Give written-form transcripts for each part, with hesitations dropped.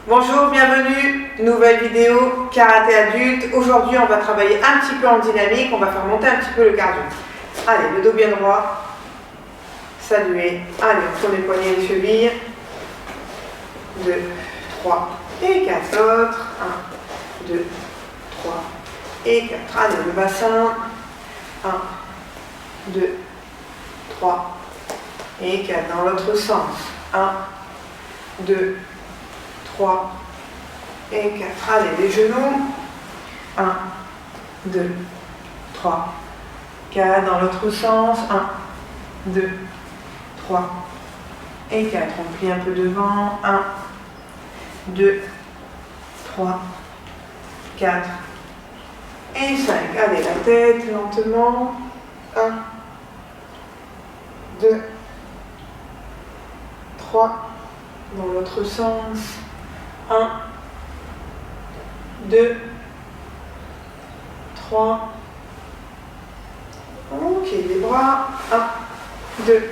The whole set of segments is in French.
Bonjour, bienvenue, nouvelle vidéo karaté adulte. Aujourd'hui on va travailler un petit peu en dynamique, on va faire monter un petit peu le cardio. Allez, le dos bien droit, saluer, allez on tourne les poignets et les chevilles, 2, 3 et 4 autres, 1, 2, 3 et 4, allez le bassin, 1, 2, 3 et 4, dans l'autre sens, 1, 2, 3 et 4. Allez, les genoux. 1, 2, 3, 4. Dans l'autre sens. 1, 2, 3 et 4. On plie un peu devant. 1, 2, 3, 4 et 5. Allez, la tête lentement. 1, 2, 3. Dans l'autre sens. 1, 2, 3. Ok, les bras. 1, 2,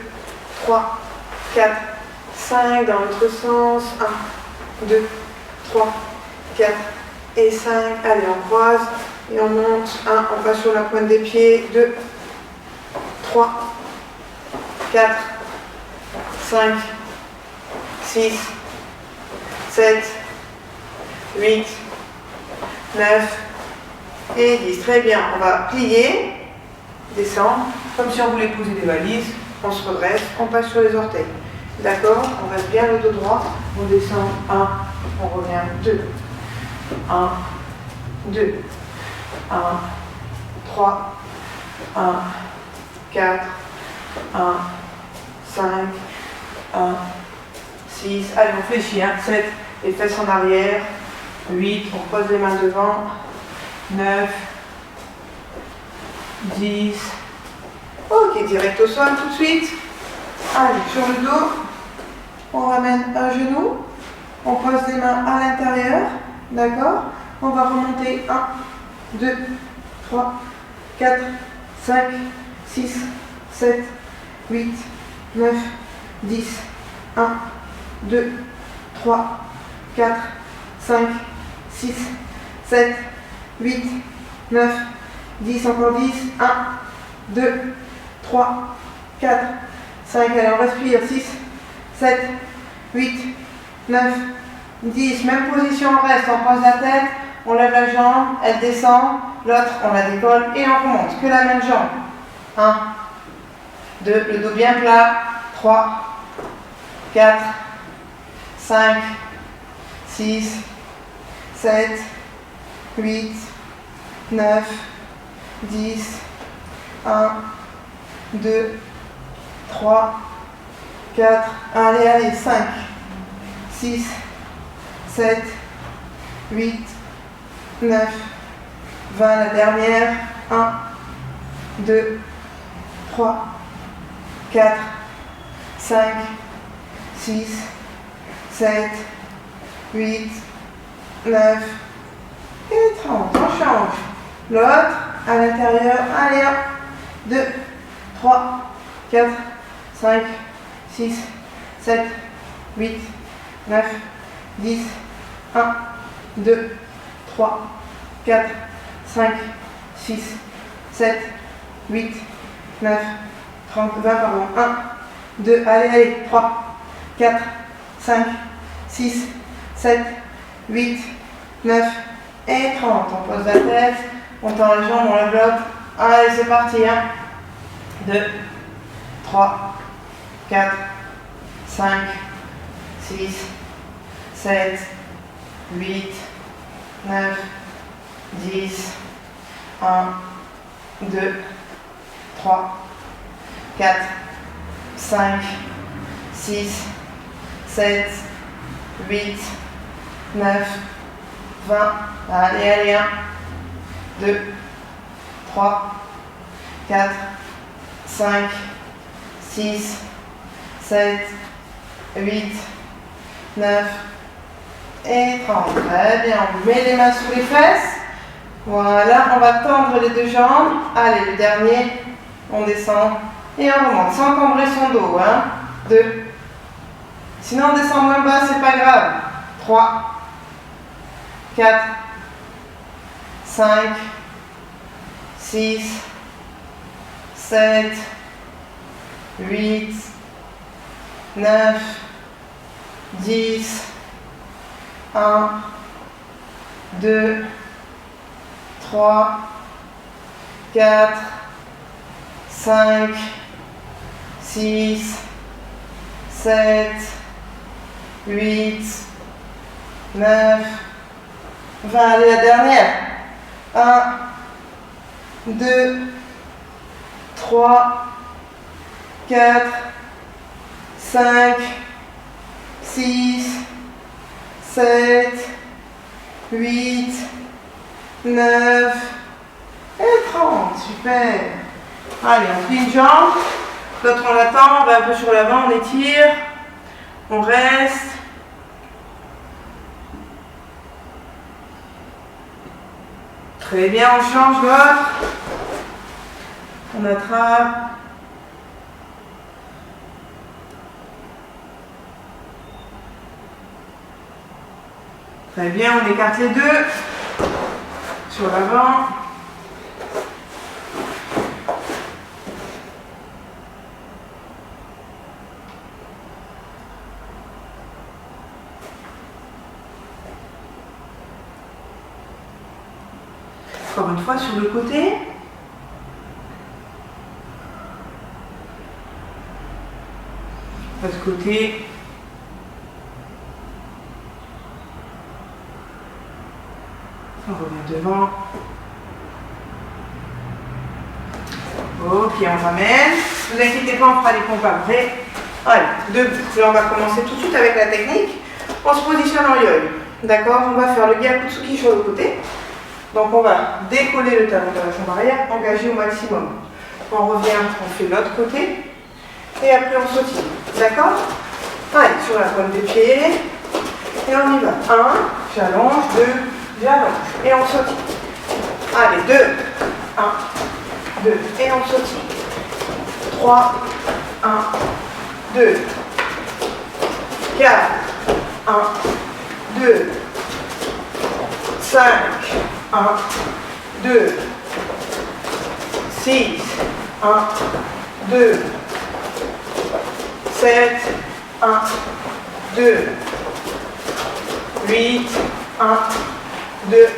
3, 4, 5. Dans l'autre sens. 1, 2, 3, 4 et 5. Allez, on croise et on monte. 1, on passe sur la pointe des pieds. 2, 3, 4, 5, 6, 7, 8, 9 et 10. Très bien, on va plier, descendre, comme si on voulait poser des valises. On se redresse, on passe sur les orteils. D'accord? On reste bien le dos droit. On descend 1, on revient 2, 1, 2, 1, 3, 1, 4, 1, 5, 1, 6, allez on fléchit, 7, les fesses en arrière, 8, on pose les mains devant, 9, 10, ok, direct au sol tout de suite. Allez, sur le dos, on ramène un genou, on pose les mains à l'intérieur, d'accord? On va remonter 1, 2, 3, 4, 5, 6, 7, 8, 9, 10, 1, 2, 3, 4, 5, 6, 7, 8, 9, 10, encore 10, 1, 2, 3, 4, 5, allez on respire, 6, 7, 8, 9, 10, même position on reste, on pose la tête, on lève la jambe, elle descend, l'autre on la décolle et on remonte, que la même jambe, 1, 2, le dos bien plat, 3, 4, 5, 6, 7, 8, 9, 10, 1, 2, 3, 4, allez, 5, 6, 7, 8, 9, 20, la dernière, 1, 2, 3, 4, 5, 6, 7, 8, 9 et 30. On change. L'autre, à l'intérieur. Allez, 1, 2, 3, 4, 5, 6, 7, 8, 9, 10, 1, 2, 3, 4, 5, 6, 7, 8, 9, 30, 20, pardon. 1, 2, allez, 3, 4, 5, 6, 7, 8, 9 et 30. On pose la tête, on tend la jambe, on la bloque. Allez, c'est parti. 1, 2, 3, 4, 5, 6, 7, 8, 9, 10, 1, 2, 3, 4, 5, 6, 7, 8, 9, 20, allez, 1, 2, 3, 4, 5, 6, 7, 8, 9 et 30. Très bien, on met les mains sous les fesses. Voilà, on va tendre les deux jambes. Allez, le dernier, on descend et on remonte sans encombrer son dos. 1, 2, sinon on descend moins bas, c'est pas grave. 3, 4, 5, 6, 7, 8, 9, 10, 1, 2, 3, 4, 5, 6, 7, 8, 9, 20. Allez, la dernière. 1, 2, 3, 4, 5, 6, 7, 8, 9 et 30. Super. Allez, on plie une jambe. L'autre on l'attend, on va un peu sur l'avant, on étire. On reste. Très bien, on change l'autre. On attrape. Très bien, on écarte les deux. Sur l'avant. Encore une fois sur le côté. De ce côté. On revient devant. Ok, on ramène. Ne vous inquiétez pas, on fera les pompes après. Allez, debout. Là, on va commencer tout de suite avec la technique. On se positionne en yo-yo. D'accord? On va faire le Gyakutsuki sur le côté. Donc, on va décoller le talon de la jambe arrière, engager au maximum. On revient, on fait l'autre côté. Et après, on sautille. D'accord? Allez, sur la pointe des pieds. Et on y va. 1, j'allonge, 2, j'allonge. Et on sautille. Allez, 2, 1, 2. Et on sautille. 3, 1, 2. 4, 1, 2. 5, 1, 2. 6, 1, 2. 7, 1, 2. 8, 1, 2.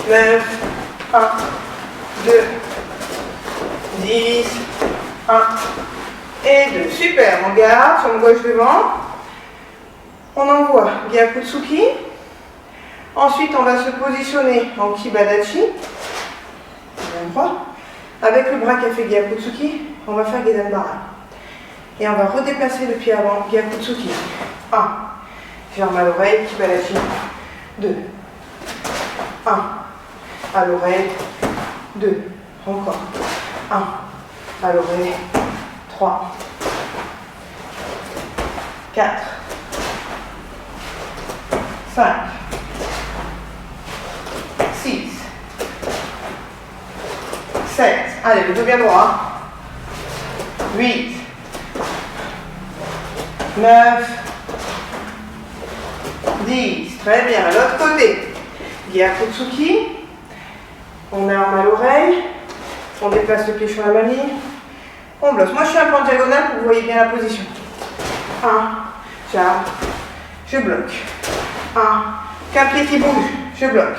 9, 1, 2. 10, 1 et 2. Super, on garde sur le gauche devant. On envoie Gyakutsuki. Ensuite, on va se positionner en Kibadachi. Avec le bras qui a fait Gyakutsuki, on va faire Gedanbara. Et on va redéplacer le pied avant, Gyakutsuki. 1. Ferme à l'oreille, Kibadachi. 2. 1. À l'oreille. 2. Encore. 1. À l'oreille. 3. 4. 5. 6. 7. Allez, le dos bien droit. 8. 9. 10. Très bien. À l'autre côté. Gyakutsuki. On met arme à l'oreille. On déplace le pied sur la manille. On bloque. Moi, je suis un peu en diagonale pour que vous voyez bien la position. 1. J'arme. Je bloque. 1. Qu'un pied qui bouge. Je bloque.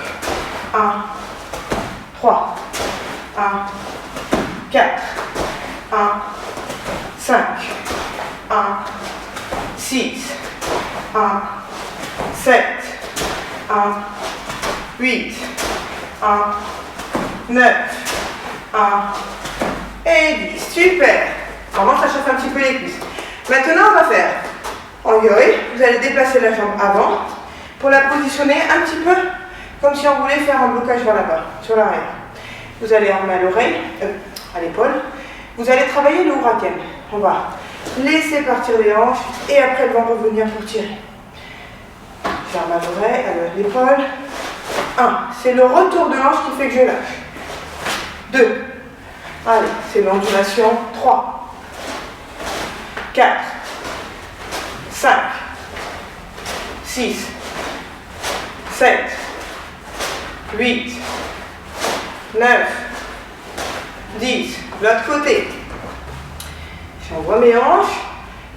1. 3. 1. 4. 1. 5. 1. 6. 1. 7. 1. 8. 1. 9. 1. Et 10. Super. Vraiment, ça chauffe un petit peu les cuisses. Maintenant, on va faire en yo-yo. Vous allez déplacer la jambe avant pour la positionner un petit peu comme si on voulait faire un blocage vers là-bas, sur l'arrière. Vous allez armer à l'oreille, à l'épaule. Vous allez travailler le huracan. On va laisser partir les hanches et après elles vont revenir pour tirer. J'arme à l'oreille, à l'épaule. 1. C'est le retour de hanche qui fait que je lâche. 2. Allez, c'est l'ondulation. 3. 4. 5. 6. 8, 9, 10. L'autre côté. J'envoie mes hanches.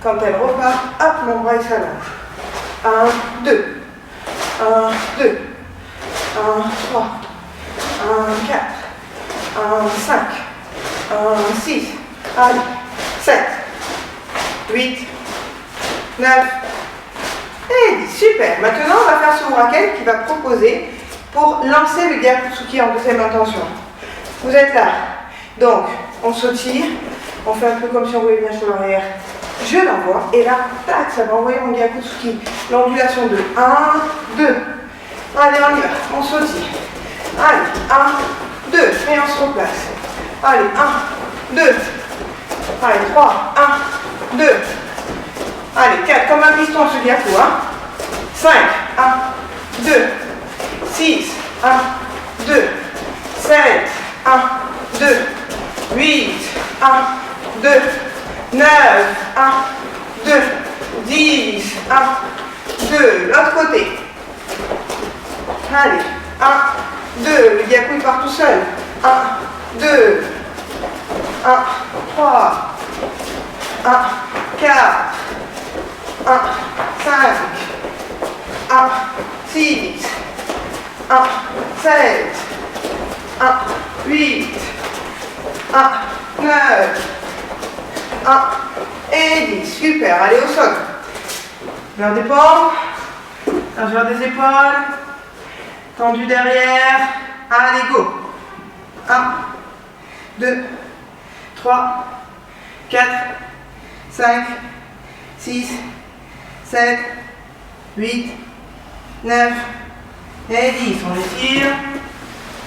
Quand elle repart, hop, mon bras il s'allonge. 1, 2. 1, 2. 1, 3. 1, 4. 1, 5. 1, 6. Allez. 7. 8. 9. Et 10. Super. Maintenant, on va faire ce Raquel qui va proposer pour lancer le Gyakutsuki en deuxième intention. Vous êtes là. Donc, on sautille. On fait un peu comme si on voulait bien sur l'arrière. Je l'envoie. Et là, tac, ça va envoyer mon Gyakutsuki. L'ondulation de 1, 2. Allez, on y va. On sautille. Allez, 1, 2. Et on se replace. Allez, 1, 2. Allez, 3, 1, 2. Allez, 4, comme un piston ce Gyaku. 5, 1, 2. 6, 1, 2. 7, 1, 2. 8, 1, 2. 9, 1, 2. 10, 1, 2. L'autre côté. Allez, 1, 2. Le Gyaku il part tout seul. 1, 2. 1, 3. 1, 4. 1, 5. 1, 6. 1, 7. 1, 8. 1, 9. 1 et 10. Super. Allez au sol. Vers des pommes. Largeur des épaules. Tendu derrière. Allez, go. 1, 2, 3, 4, 5, 6, 7, 8, 9 et 10. On étire.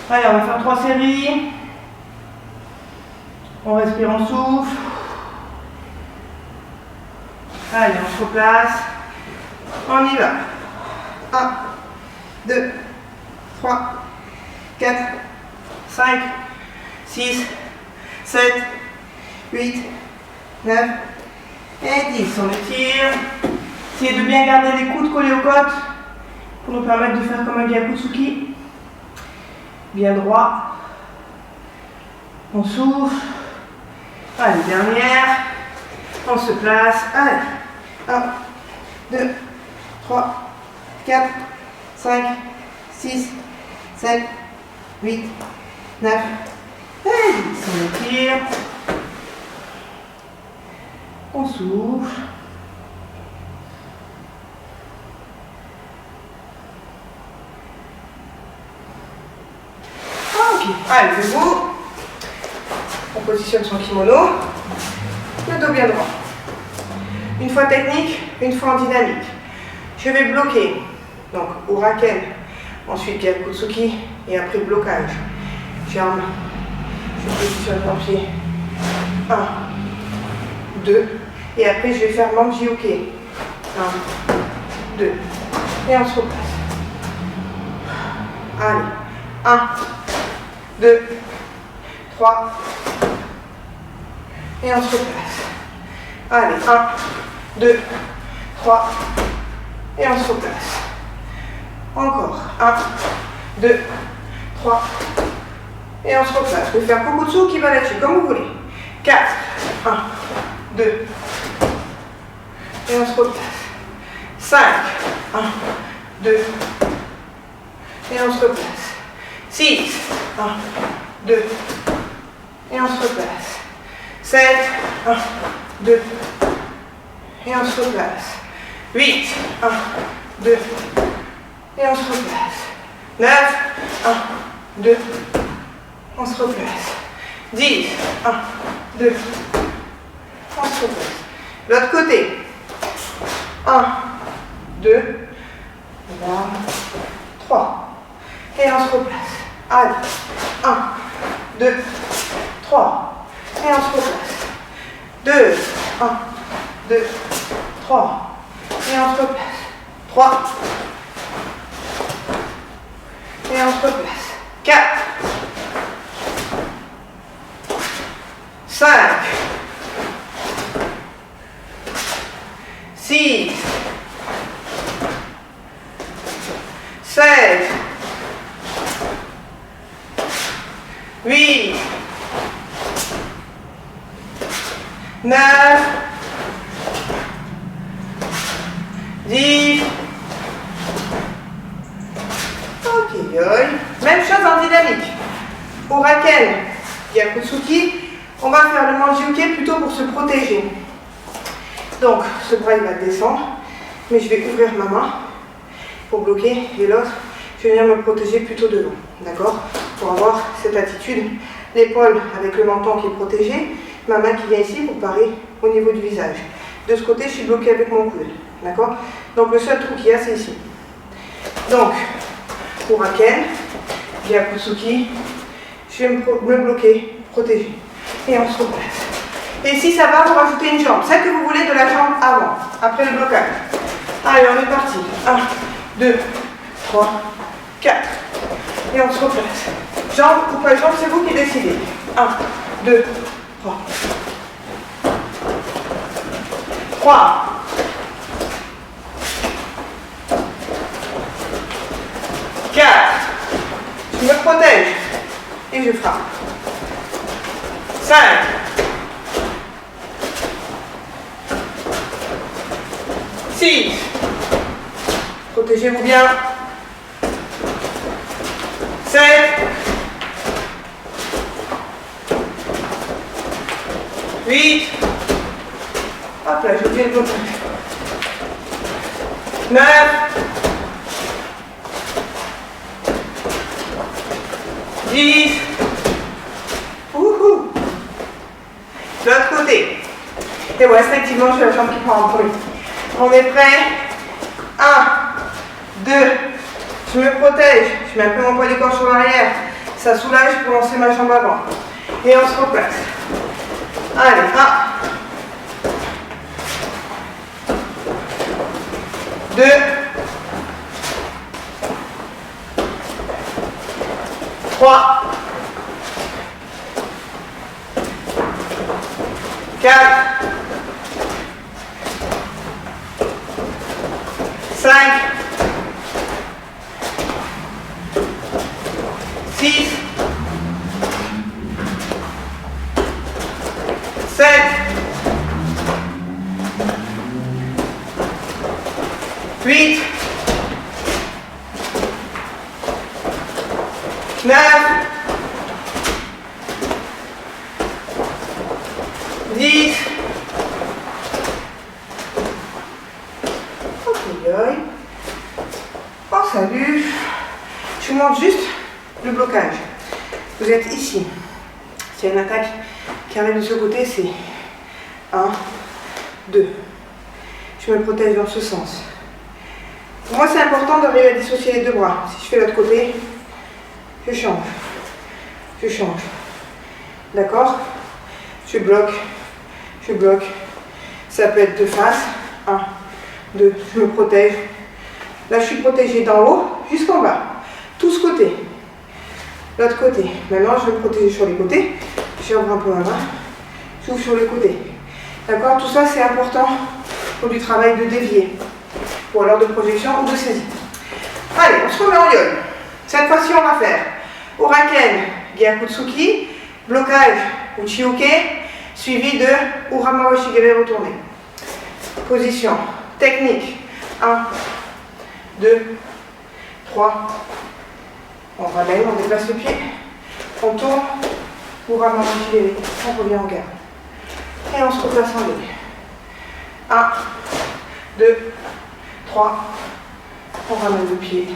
Allez, on va faire 3 séries. On respire, on souffle. Allez, on se replace. On y va. 1, 2, 3, 4, 5, 6, 7, 8, 9 et 10. On étire. Essayez de bien garder les coudes collés aux côtes pour nous permettre de faire comme un Gyakutsuki. Bien droit. On souffle. Allez, dernière. On se place. Allez. 1, 2, 3, 4, 5, 6, 7, 8, 9 et 10. On étire. On souffle. Ok. Allez, debout. On positionne son kimono. Le dos bien droit. Une fois technique, une fois en dynamique. Je vais bloquer. Donc, Uraken. Ensuite, Gyakutsuki. Et après, blocage. Jambes. Je positionne mon pied. 1, 2. Et après, je vais faire Manji-Yoke. 1, 2. Et on se replace. Allez. 1, 2, 3. Et on se replace. Allez. 1, 2, 3. Et on se replace. Encore. 1, 2, 3. Et on se replace. Vous pouvez faire Kokutsu qui va là-dessus, comme vous voulez. 4. 1, 2. Et on se replace. 5. 1, 2. Et on se replace. 6. 1, 2. Et on se replace. 7. 1, 2. Et on se replace. 8. 1, 2. Et on se replace. 9. 1, 2. On se replace. 10. 1, 2. On se replace. L'autre côté. 1, 2. 3. Et on se replace. Allez. 1, 2, 3. Et on se replace. 2. 1, 2, 3. Et on se replace. 3. Et on se replace. 4. 5. 6. 7. 9, 10. Ok, même chose en dynamique. Au Raken, Gyakutsuki, on va faire le Manjuke plutôt pour se protéger. Donc, ce bras il va descendre, mais je vais ouvrir ma main pour bloquer, et l'autre, je vais venir me protéger plutôt devant, d'accord? Pour avoir cette attitude, l'épaule avec le menton qui est protégé, ma main qui vient ici pour parer au niveau du visage. De ce côté, je suis bloqué avec mon coude, d'accord? Donc, le seul trou qu'il y a, c'est ici. Donc, pour Raken, Gyakutsuki, je vais me bloquer, protéger, et on se replace. Et si ça va, vous rajoutez une jambe, celle que vous voulez de la jambe avant, après le blocage. Allez, on est parti. 1, 2, 3, 4. Et on se replace. Jambe ou pas jambe, c'est vous qui décidez. 1, 2, 3. 3. 4. Je me protège. Et je frappe. 5. 6. Protégez-vous bien. 7. 8. Hop là, j'ai oublié le blocage. 9. 10. Wouhou. De l'autre côté. Et ouais, effectivement, j'ai la jambe qui prend en premier. On est prêt? 1, 2, je me protège, je mets un peu mon poids du corps sur l'arrière, ça soulage pour lancer ma jambe avant. Et on se replace. Allez, 1, 2, 3, 4, 5, 6, 7, 8, 9, 10. Oh, salut. Je monte juste le blocage. Vous êtes ici. S'il y a une attaque qui arrive de ce côté, c'est 1, 2. Je me protège dans ce sens. Pour moi, c'est important d'arriver à dissocier les deux bras. Si je fais l'autre côté, je change. Je change. D'accord? Je bloque. Je bloque. Ça peut être de face. 1, 2. Je me protège. Là, je suis protégée d'en haut jusqu'en bas. Tout ce côté. L'autre côté. Maintenant, je vais me protéger sur les côtés. J'ouvre un peu ma main. J'ouvre sur les côtés. D'accord? Tout ça, c'est important pour du travail de dévier. Ou alors de projection ou de saisie. Allez, on se remet en yole. Cette fois-ci, on va faire Uraken, Gyakutsuki, blocage, Uchiuke, suivi de Uramawa Shigebe retourné. Position, technique. 1, 2, 3. On ramène, on déplace le pied. On tourne. Uramawa Shigebe. On revient en garde. Et on se replace en ligne. 1, 2, 3. On ramène le pied.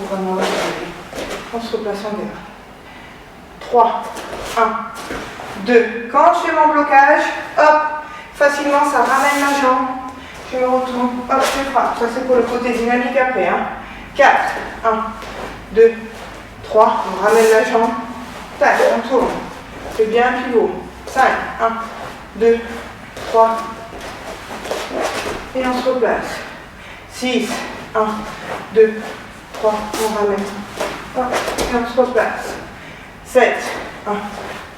Uramawa Shigebe. On se replace en garde. 3, 1, 2. Quand je fais mon blocage, hop, facilement ça ramène ma jambe. Je me retourne, hop, je frappe. Ça c'est pour le côté dynamique après. 4, 1, 2, 3. On ramène la jambe. Tac, on tourne. On fait bien un pivot. 5, 1, 2, 3. Et on se replace. 6, 1, 2, 3. On ramène. Hop, et on se replace. 7, 1,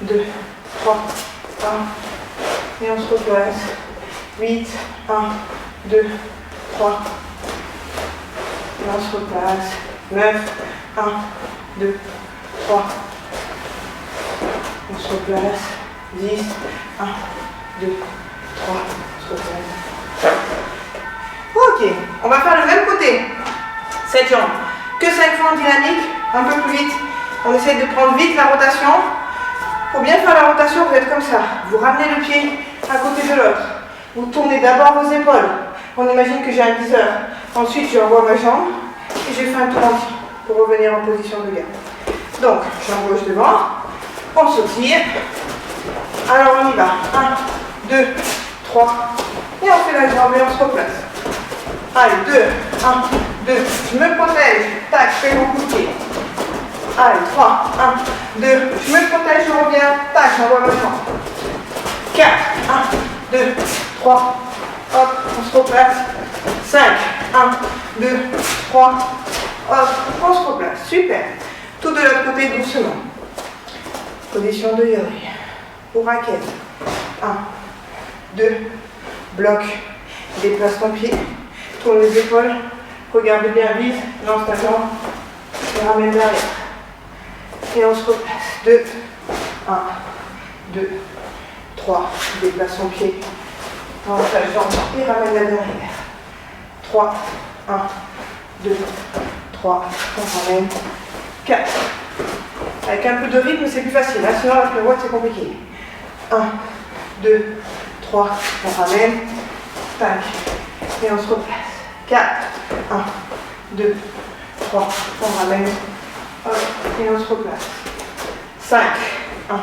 2, 3, 1, et on se replace. 8, 1, 2, 3, et on se replace. 9, 1, 2, 3, on se replace. 10, 1, 2, 3, on se relève. Ok, on va faire le même côté. Cette jambe. Que 5 fois en dynamique, un peu plus vite. On essaie de prendre vite la rotation. Pour bien faire la rotation, vous êtes comme ça. Vous ramenez le pied à côté de l'autre. Vous tournez d'abord vos épaules. On imagine que j'ai un viseur. Ensuite, je renvoie ma jambe et je fais un tour entier pour revenir en position de garde. Donc, jambe gauche devant. On sautille. Alors, on y va. 1, 2, 3. Et on fait la jambe et on se replace. Allez, 2, 1, 2. Je me protège. Tac, je fais mon coup de pied. Allez, 3, 1, 2. Je me protège, je reviens. Tac, j'envoie ma jambe. 4, 1, 2, 3. Hop, on se replace. 5, 1, 2, 3. Hop, on se replace. Super. Tout de l'autre côté doucement. Position de yori. Ou raquette. 1, 2. Bloc. Déplace ton pied. Tourne les épaules. Regarde bien, vise. Lance ta jambe. Et ramène derrière. Et on se replace. 2, 1, 2, 3. Déplace son pied. Lance ta jambe et ramène-la derrière. 3, 1, 2, 3. On ramène. 4. Avec un peu de rythme, c'est plus facile. Hein, sinon, la pirouette, c'est compliqué. 1, 2, 3. On ramène. Tac. Et on se replace. 4, 1, 2, 3. On ramène. Hop, et on se replace. 5, 1,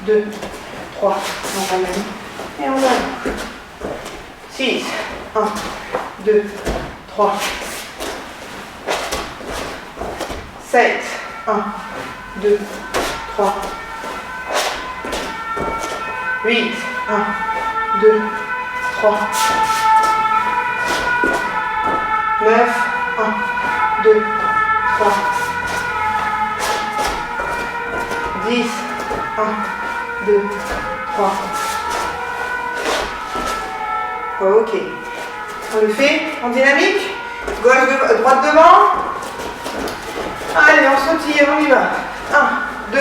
2, 3. On ramène. Et on avance. 6, 1, 2, 3. 7, 1, 2, 3. 8, 1, 2, 3. 9, 1, 2, 3. 10, 1, 2, 3. Ok. On le fait en dynamique. Droite devant. Allez, on sautille, on y va. 1, 2,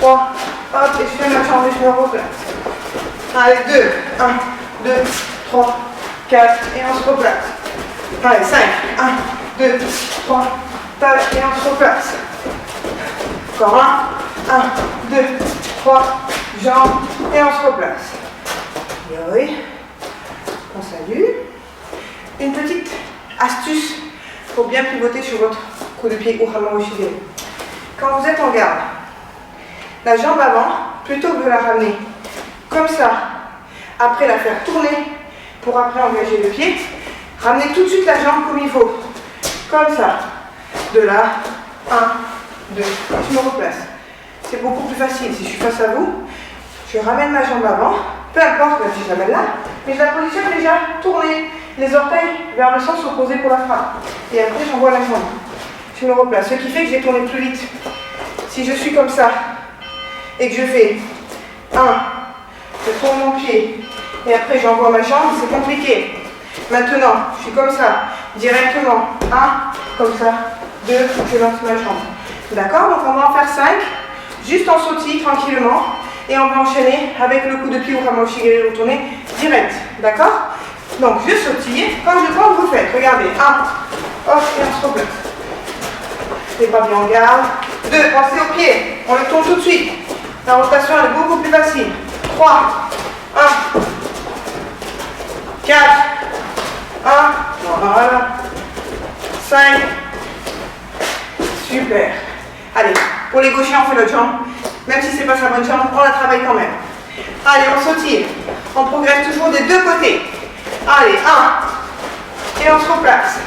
3. Hop, et je fais ma jambe et je me replace. Allez, 2, 1, 2, 3, 4. Et on se replace. Allez, 5, 1, 2, 3. Tac, et on se replace. Encore 1, 2, 3. Jambes, et on se replace. Oui. On salue. Une petite astuce pour bien pivoter sur votre coup de pied Uha Maoshigiri. Quand vous êtes en garde, la jambe avant, plutôt que de la ramener comme ça, après la faire tourner pour après engager le pied, ramenez tout de suite la jambe comme il faut. Comme ça. De là, 1, 2, je me replace. C'est beaucoup plus facile. Si je suis face à vous, je ramène ma jambe avant, peu importe si je l'amène là, mais je la positionne déjà tournée, les orteils vers le sens opposé pour la frappe. Et après, j'envoie la jambe. Je me replace. Ce qui fait que j'ai tourné plus vite. Si je suis comme ça et que je fais 1, je tourne mon pied et après j'envoie ma jambe, c'est compliqué. Maintenant, je suis comme ça, directement. 1, comme ça. 2, je lance ma jambe. D'accord? Donc on va en faire 5, juste en sautille, tranquillement. Et on va enchaîner avec le coup de pied Uha Maoshigiri retourné direct. D'accord? Donc je sautille, comme vous faites. Regardez. 1, hop, et on se replace. Les bras bien en garde. 2, pensez au pied. On le tourne tout de suite. La rotation elle est beaucoup plus facile. 3, 1, 4, 1, voilà. 5, super. Allez, pour les gauchers, on fait l'autre jambe. Même si ce n'est pas sa bonne jambe, on la travaille quand même. Allez, on sautille. On progresse toujours des deux côtés. Allez, 1. Et on se replace.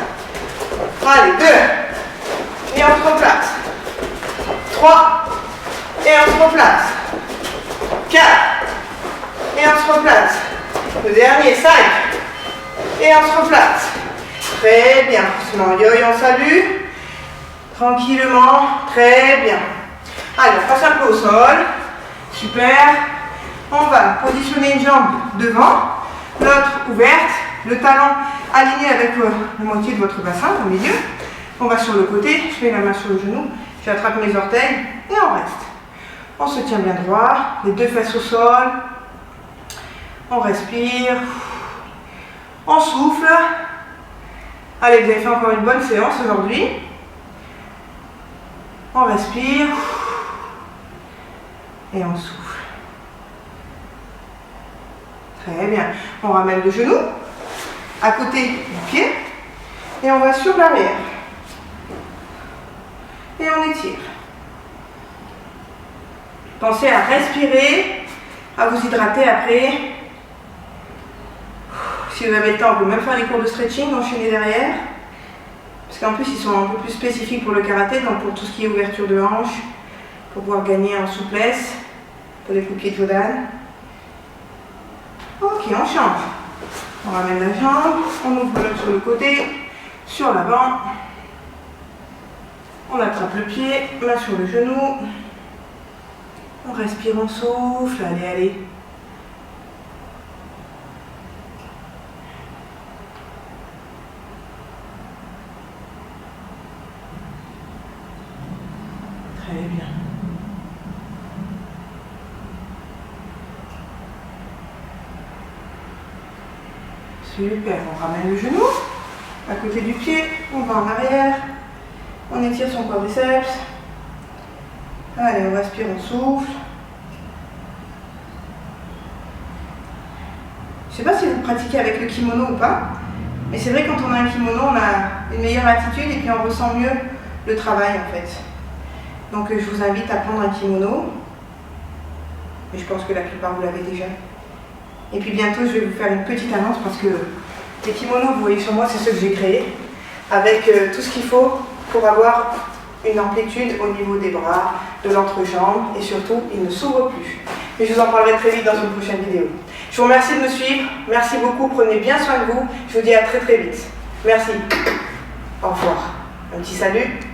Allez, 2. Et on se replace. 3. Et on se replace. 4. Et on se replace. Le dernier, 5. Et on se replace. Très bien. Doucement, yo, on salue. Tranquillement. Très bien. Allez, on passe un peu au sol. Super. On va positionner une jambe devant, l'autre ouverte, le talon aligné avec la moitié de votre bassin au milieu. On va sur le côté, je mets la main sur le genou, j'attrape mes orteils et on reste. On se tient bien droit, les deux fesses au sol. On respire. On souffle. Allez, vous avez fait encore une bonne séance aujourd'hui. On respire. Et on souffle. Très bien. On ramène le genou à côté du pied. Et on va sur l'arrière. Et on étire. Pensez à respirer, à vous hydrater après. Si vous avez le temps, vous pouvez même faire des cours de stretching, enchaîner derrière. Parce qu'en plus, ils sont un peu plus spécifiques pour le karaté, donc pour tout ce qui est ouverture de hanche, pour pouvoir gagner en souplesse, pour les coups de pied de Jodan. Ok, on change. On ramène la jambe, on ouvre l'autre sur le côté, sur l'avant. On attrape le pied, main sur le genou. On respire, on souffle. Allez, allez. Très bien. Super, on ramène le genou à côté du pied, on va en arrière, on étire son quadriceps. Allez, on respire, on souffle. Je ne sais pas si vous pratiquez avec le kimono ou pas, mais c'est vrai que quand on a un kimono, on a une meilleure attitude et puis on ressent mieux le travail en fait. Donc je vous invite à prendre un kimono, et je pense que la plupart vous l'avez déjà. Et puis bientôt je vais vous faire une petite annonce parce que les kimonos, vous voyez sur moi, c'est ceux que j'ai créés, avec tout ce qu'il faut pour avoir une amplitude au niveau des bras, de l'entrejambe, et surtout, ils ne s'ouvrent plus. Mais je vous en parlerai très vite dans une prochaine vidéo. Je vous remercie de me suivre, merci beaucoup, prenez bien soin de vous, je vous dis à très très vite. Merci, au revoir, un petit salut.